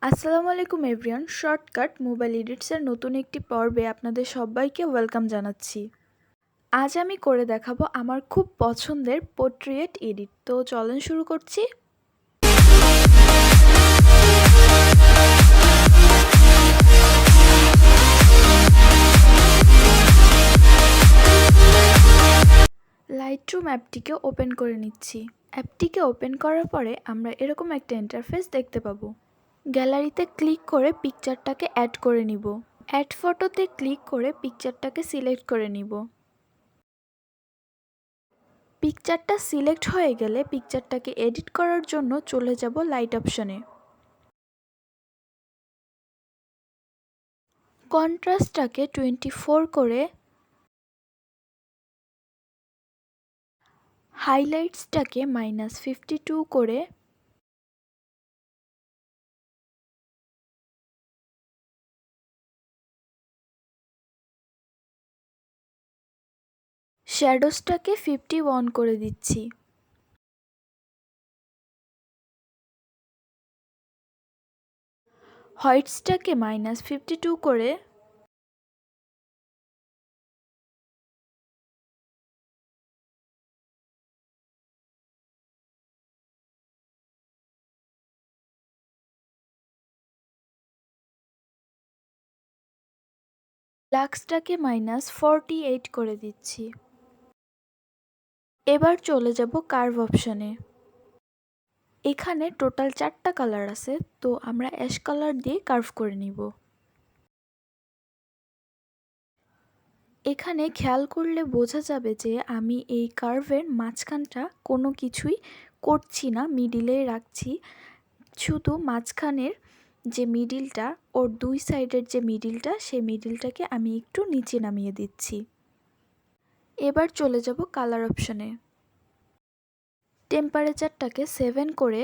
আসসালামু আলাইকুম everyone. Shortcut mobile এডিটসের নতুন একটি পর্বে আপনাদের সবাইকে ওয়েলকাম জানাচ্ছি। আজ আমি করে দেখাবো আমার খুব পছন্দের পোর্ট্রেট এডিট। তো চলেন শুরু করছি। লাইটরুম অ্যাপটিকে ওপেন করে নিচ্ছি। অ্যাপটিকে ওপেন করার পরে আমরা এরকম একটা ইন্টারফেস দেখতে পাবো। গ্যালারিতে ক্লিক করে পিকচারটাকে অ্যাড করে নিব। অ্যাড ফটোতে ক্লিক করে পিকচারটাকে সিলেক্ট করে নিব। পিকচারটা সিলেক্ট হয়ে গেলে পিকচারটাকে এডিট করার জন্য চলে যাব লাইট অপশনে। কন্ট্রাস্টটাকে 24 করে, হাইলাইটসটাকে -52 করে, শ্যাডোসটাকে 51 করে দিচ্ছি। হোয়াইটসটাকে -52 করে, লাক্সটাকে -48 করে দিচ্ছি। এবার চলে যাব কার্ভ অপশনে। এখানে টোটাল 4টা কালার আছে, তো আমরা অ্যাশ কালার দিয়ে কার্ভ করে নিব। এখানে খেয়াল করলে বোঝা যাবে যে আমি এই কার্ভের মাঝখানটা কোনো কিছুই করছি না, মিডিলেই রাখছি। শুধু মাঝখানের যে মিডিলটা, ওর দুই সাইডের যে মিডিলটা, সেই মিডিলটাকে আমি একটু নিচে নামিয়ে দিচ্ছি। এবার চলে যাব কালার অপশনে। টেম্পারেচারটাকে 7 করে,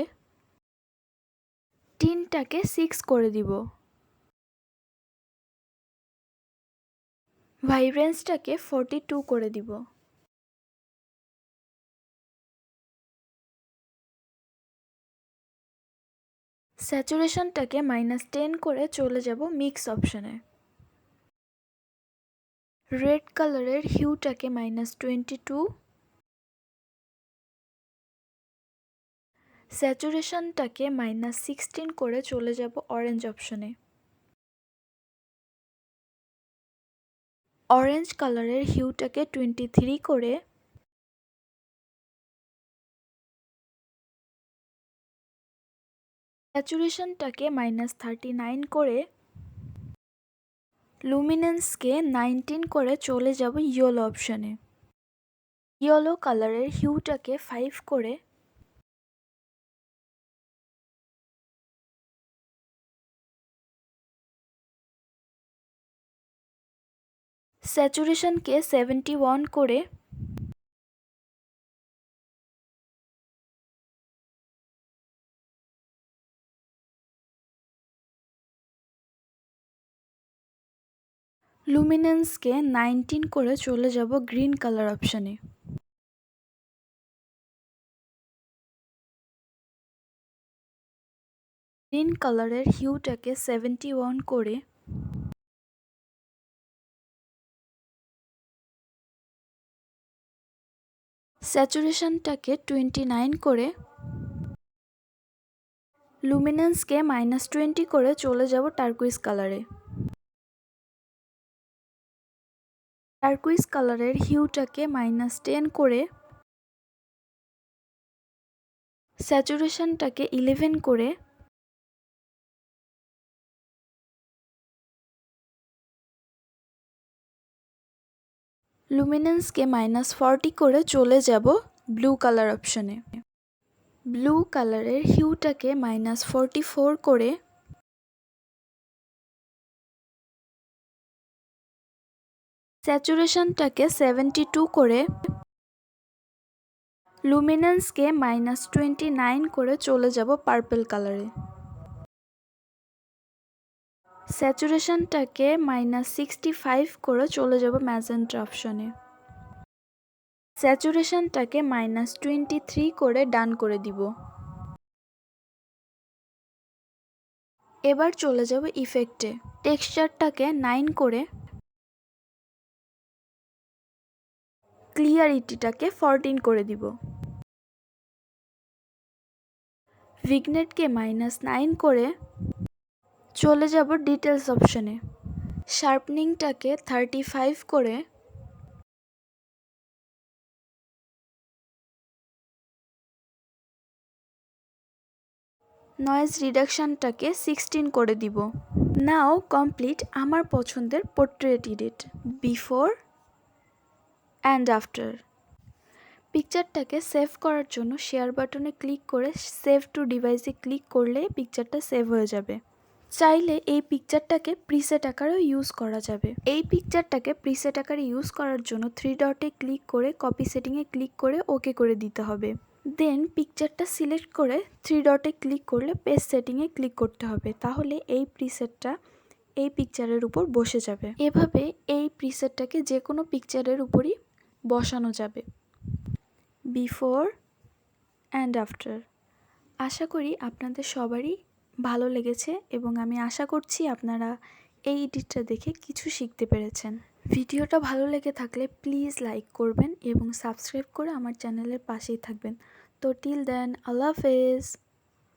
টিনটাকে 6 করে দিব। ভাইব্রেন্সটাকে 42 করে দিব। স্যাচুরেশনটাকে -10 করে চলে যাব মিক্স অপশনে। রেড কালারের হিউটাকে -22, স্যাচুরেশনটাকে -16 করে চলে যাব অরেঞ্জ অপশনে। অরেঞ্জ কালারের হিউটাকে 23 করে, স্যাচুরেশনটাকে -39 করে, লুমিনেন্সকে 19 করে চলে যাব ইয়েলো অপশনে। ইয়েলো কালারের হিউটাকে 5 করে, স্যাচুরেশনকে 71 করে, লুমিনেন্সকে 19 করে চলে যাব গ্রিন কালার অপশনে। গ্রিন কালারের হিউটাকে 71 করে, স্যাচুরেশনটাকে 29 করে, লুমিনেন্সকে -20 করে চলে যাব টার্কুইজ কালারে। টার্কুইজ কালারের হিউটাকে -10 করে, স্যাচুরেশনটাকে 11 করে, লুমিনেন্সকে -40 করে চলে যাব ব্লু কালার অপশনে। ব্লু কালারের হিউটাকে -44 করে, স্যাচুরেশনটাকে 72 করে, লুমিনেন্সকে -29 করে চলে যাব পার্পল কালারে। স্যাচুরেশনটাকে -65 করে চলে যাব ম্যাজেন্টা অপশনে। স্যাচুরেশনটাকে -23 করে ডান করে দিব। এবার চলে যাব ইফেক্টে। টেক্সচারটাকে 9 করে ক্লিয়ারিটিটাকে 14 করে দিব। ভিগনেটকে -9 করে চলে যাব ডিটেলস অপশনে। শার্পনিংটাকে 35 করে নয়েজ রিডাকশানটাকে 16 করে দিব। নাও কমপ্লিট আমার পছন্দের portrait edit before and after. পিকচারটাকে সেভ করার জন্য শেয়ার বাটনে ক্লিক করে সেভ টু ডিভাইসে ক্লিক করলে পিকচারটা সেভ হয়ে যাবে। চাইলে এই পিকচারটাকে প্রিসেট আকারেও ইউজ করা যাবে। এই পিকচারটাকে প্রিসেট আকারে ইউজ করার জন্য 3 ডটে ক্লিক করে কপি সেটিংয়ে ক্লিক করে ওকে করে দিতে হবে। দেন পিকচারটা সিলেক্ট করে 3 ডটে ক্লিক করলে পেস্ট সেটিংয়ে ক্লিক করতে হবে। তাহলে এই প্রিসেটটা এই পিকচারের উপর বসে যাবে। এভাবে এই প্রিসেটটাকে যে কোনো পিকচারের উপরই বসানো যাবে বিফোর অ্যান্ড আফটার। আশা করি আপনাদের সবারই ভালো লেগেছে এবং আমি আশা করছি আপনারা এই এডিটটা দেখে কিছু শিখতে পেরেছেন। ভিডিওটা ভালো লেগে থাকলে প্লিজ লাইক করবেন এবং সাবস্ক্রাইব করে আমার চ্যানেলের পাশেই থাকবেন। তো টিল দেন, আল্লাহ হাফেজ।